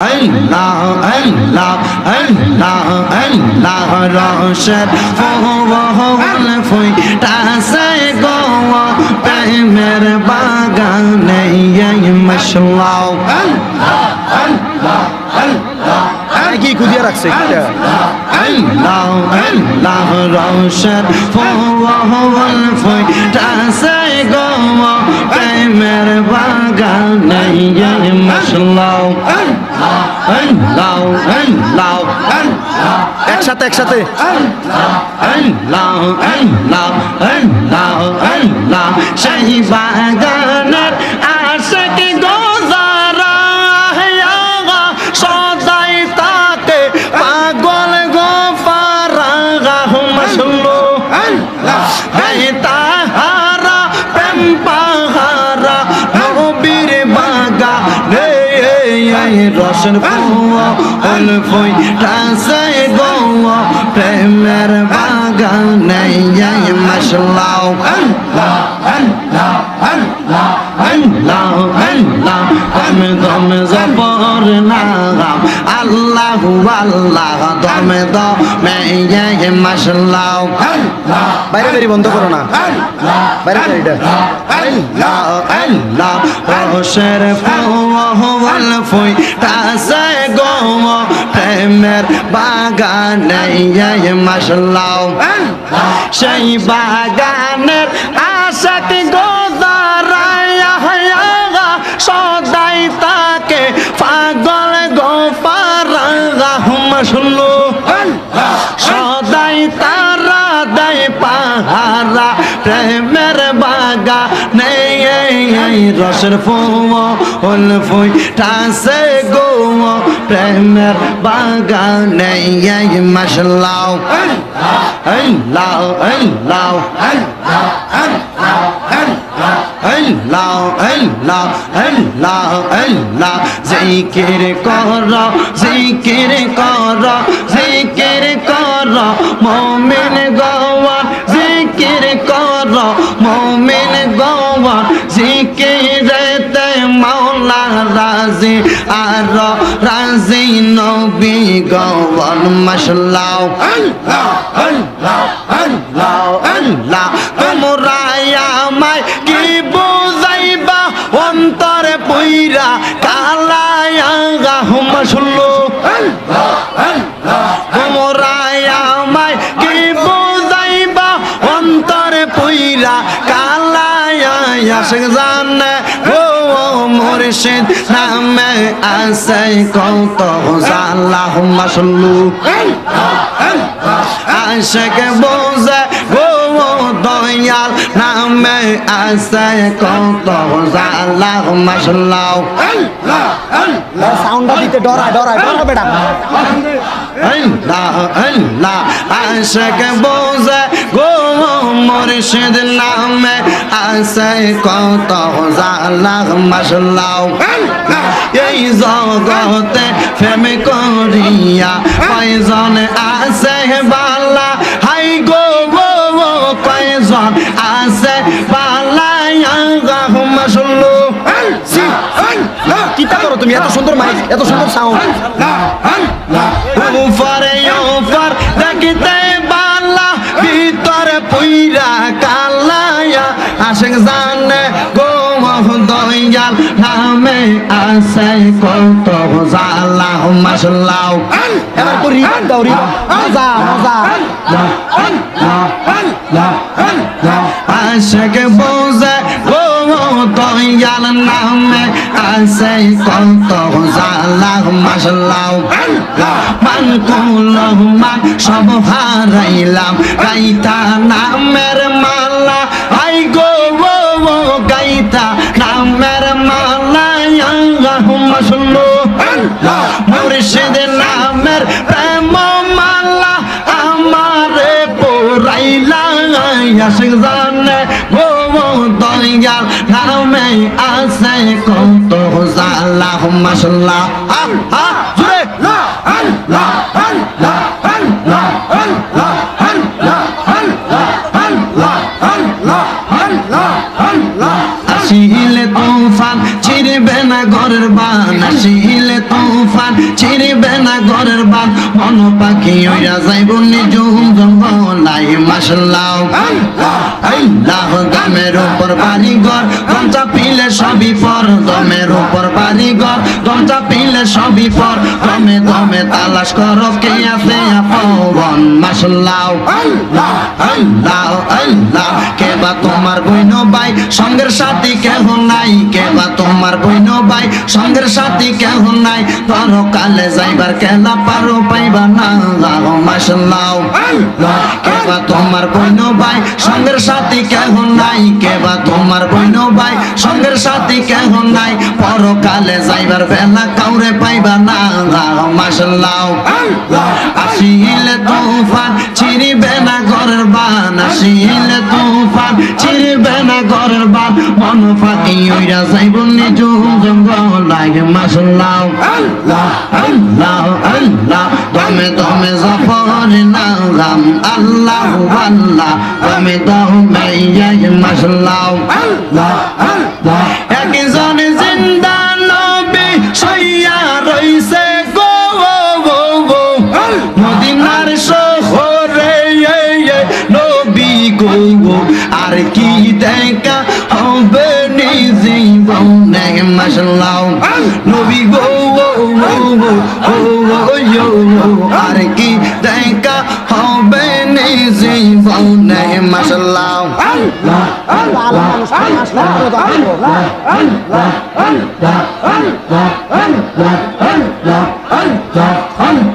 Allah, Allah, Allah, Allah, Roshet, Fohol, Foy, Tasay, Go, Pemer, Bagane, Mashallah, Allah, Allah, কি খুঁজিয়ে রাখছে Allah, Allah, Roshet, Fohol, Foy, Tasay, Go, Pemer, Bagane, Mashallah. একসাথে একসাথে সেই বাগানের আশিক গোজারা সদাই তাকে পাগল গোফারা মশলো তাহারা প্রেম পাহারা নবীর বাগানে রসন ফুল ফুই টাসে গো প্রেমের বাগানে মশলাও দমে দমে জবর নাম আল্লাহ আল্লাহ দমে দমে মশলাও বাইরে বেরি বন্ধ করো না বাইরে বেরিটা আল্লাহ আল্লাহ রসের ফুল ফুই টাসে গো প্রেমের বাগানে মশলাও সেই বাগানের আশাক গোদারায়া সদাই তাকে পাগল গোপারা মশলো সদাই তারা দেয় পাহারা প্রেমের বাগানে রসের ফুল ফুই টাসে গো প্রেমের বাগানে মশলাও আল্লাহ আল্লাহ আল্লাহ আল্লাহ আল্লাহ আল্লাহ জিকির কর জিকির কর জিকির কর মুমিন গওয়ান জিকির কর মুমিন গওয়ান জিকিরেতে মাওলা রাজি আর রাজি নবী গওয়ান মশলাও আল্লাহ আল্লাহ আল্লাহ আল্লাহ তোমরা আমায় কি বুঝাইবা অন্তরে পইরা কালায়া মশলো তোমরা আমায় কি বুঝাইবা অন্তরে পইরা কালায়া আশিক জানে ও মুর্শিদ নামে আছে কত জালাহ মশলু আশিক বোঝে দয়াল নামে আছে কত জালাহ মশলাও সাউন্ডটা দিতে ডরায় ডরায় ডরা বেটা আল্লাহ আল্লাহ আশিক বোঝে গো মুর্শিদ নামে আছে কত জালাহ মশলাও এই জগতে প্রেম করিয়া কয়জন আছে বালা হাই গো কয়জন আছে বালায়া মশলো কিতা করো তুমি এত সুন্দর মাইক এত সুন্দর সাউন্ড উপরে উপর দেখিতে বালা ভিতরে পুইরা কালায়া আশিক জানে গো দয়াল নামে আছে কত জালাহ মশলাও এবার তো রিবান দাও রিবান মজা মজা আশিক বোঝে গো দয়াল নামে আছে কত জালাহ মশলাও মান কুলহ মান সব হারাইলাম গাইতা নামের মালা আই গো গাইতা নামের মালা মশলো মুর্শিদ নামের প্রেম মালা আমারে পোরাইলা আশিক জানে গো দয়াল নামে আছে কত জালাহ মশলা জুড়ে আল্লাহ আল্লাহ আল্লাহ আল্লাহ আল্লাহ আল্লাহ আল্লাহ আল্লাহ আল্লাহ আসিলে তুফান ছিড়বে না ঘরের বান আসিলে তুফান চিরবে না ঘরের বান মন পাখি হইয়া যাইব নিজুম জঙ্গলাই মাশাল্লাহ আল্লাহ দমের উপর বাড়ি ঘর গঞ্জা পিলে সবই পর দমের উপর বাড়ি ঘর গঞ্জা পিলে সবই পর দমে দমে তালাশ করো কে আছে আপন মাশাল্লাহ আল্লাহ আল্লাহ কে বা তোমার বইন ভাই সঙ্গের সাথী কেহ নাই কে বা তোমার বইন ভাই সঙ্গের সাথী কেহ নাই পরকালে যাইবার কেলা পারো পাইবা না মাশাল্লাহ কে বা তোমার বইন ভাই সঙ্গের সাথী কেহ নাই কে বা তোমার বইন ভাই সঙ্গের সাথী কেহ নাই পরকালে যাইবার বেলা কাউরে পাইবা না মাশাল্লাহ আসিলে তুফান চিরিবে না ঘরের বান আসিলে তুফান চিরিবে না ঘরের বান মন ফাঁকি হইয়া যাইব নিজুম জঙ্গলাই মাশাল্লাহ আল্লাহ আল্লাহ দমে দমে জাফর নাম আল্লাহ আল্লাহ দমে দমে মাশাল্লাহ একজন জিন্দা নবী সইয়া রইছে গো মদিনার শহরে নবী গো আর কি দেখা হবে জীবনে মাশাল্লাহ নবী গো আর কি দেখা হবে জীবনে মাশাল্লাহ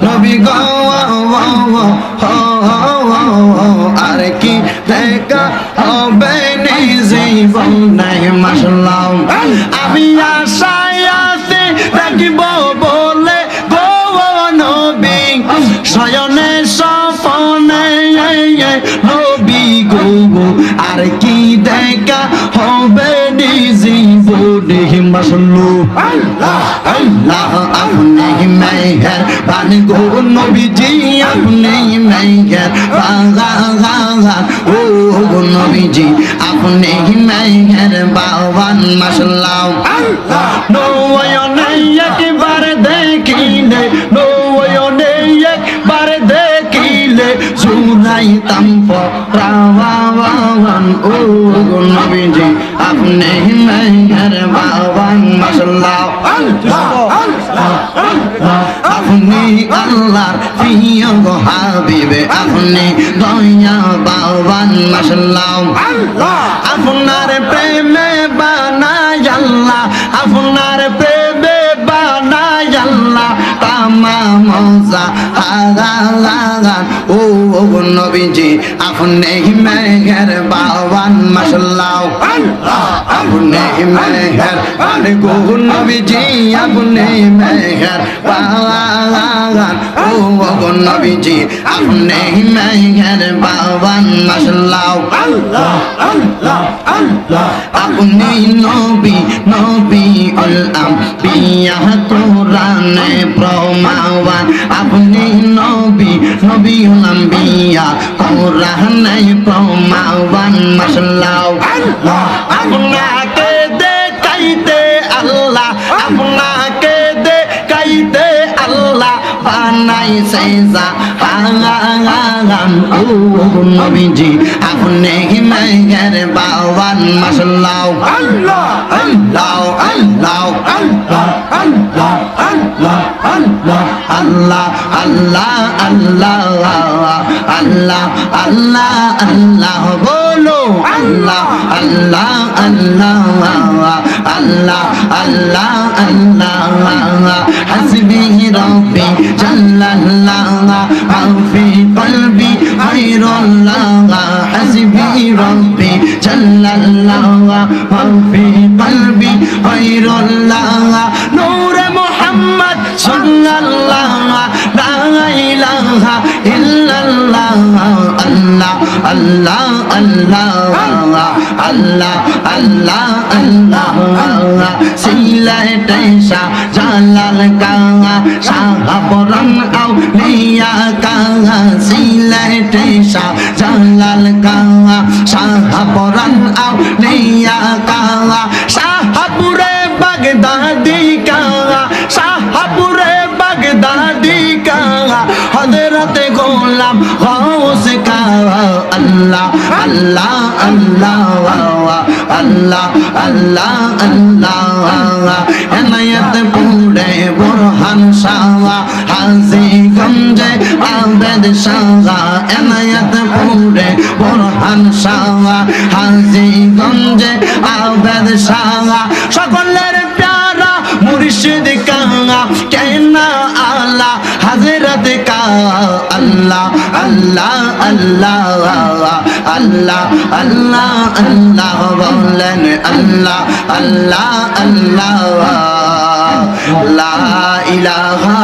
নবী গো আর কি দেখা হবে জীবনে মাশাল্লাহ আমি আশায় আছি দেখিব বলে গো নবী শয়নে স্বপনে নবী গো আর কি দেখা হবে জীবনে মাশাল্লাহ আল্লাহ আপনি মেহের বানি গো নবীজি আপনি মেহের বাগান ও গো নবীজি আপনি মেহের বাগান মাশাল্লাহ নয়নে একবার দেখিলে নয়নে একবার দেখিলে জুনাইতাম পরাওয়ান ও গো নবীজি আপনি মেহের বাগান মাশাল্লাহ আপনি আল্লাহর প্রিয় গো হাবিবে আপনি দয়া বাবান মাশাল্লাহ আপনার প্রেমে বানাই আল্লাহ আপনার প্রেমে বানাই আল্লাহ তামাম মজা হাগালাগান ও গো নবীজি আপনি মেহের বাবান মাশাল্লাহ আপনি মেহের বানি গো নবীজি আপনি মেহের বাগান ও গো নবীজি আপনি মেহের বাবান মাশাল্লাহ আপনি নবী নবী উল আম্বিয়া কোরআনে প্রমাণ আপনি নবী নবী উল আম্বিয়া কোরআনে প্রমাণ মাশাল্লাহ আপনাকে দেখাইতে আল্লাহ আপনাকে দেখাইতে আল্লাহ বানাইছে জাহান ও নবীজি আপনি মেহের বাবান মাশাল্লাহ আল্লাহ আল্লাহ আল্লাহ আল্লাহ আল্লাহ আল্লাহ আল্লাহ আল্লাহ আল্লাহ আল্লাহ আল্লাহ আল্লাহ আল্লাহ বলো আল্লাহ আল্লাহ আল্লাহ আল্লাহ আল্লাহ আল্লাহ হাসবি রব্বি জাল্লাল্লাহ মাফি কলবি খায়রুল্লাহ হাসবি রব্বি জাল্লাল্লাহ মাফি কলবি খায়রুল্লাহ নূরে মুহাম্মদ সাল্লাল্লাহ লা ইলাহা ইল্লাল্লাহ আল্লাহ আল্লাহ আল্লাহ আল্লাহ আল্লাহ আল্লাহ সিলাতে শাহ জালাল কাঙ্গা শাহপরান আউলিয়া কাঙ্গা সিলাতে শাহ জালাল কাঙ্গা শাহপরান আউলিয়া কাঙ্গা শাহপুরে বাগদাদি কাঙ্গা শাহপুরে গোলাম গৌসে কা আল্লাহ আল্লাহ আল্লাহ আল্লাহ আল্লাহ আল্লাহ এনায়েত পুরে বুরহান শাহ হাজীগঞ্জে আবেদ শাহ এনায়েত পুরে বুরহান শাহ হাজীগঞ্জে আবেদ শাহ সকলের প্যারা মুর্শিদ কাঙ্গা কেনা আলা হযরত কা আল্লাহ আল্লাহ আল্লাহ আল্লাহ আল্লাহ আল্লাহ বলেন আল্লাহ আল্লাহ আল্লাহ লা ইলাহা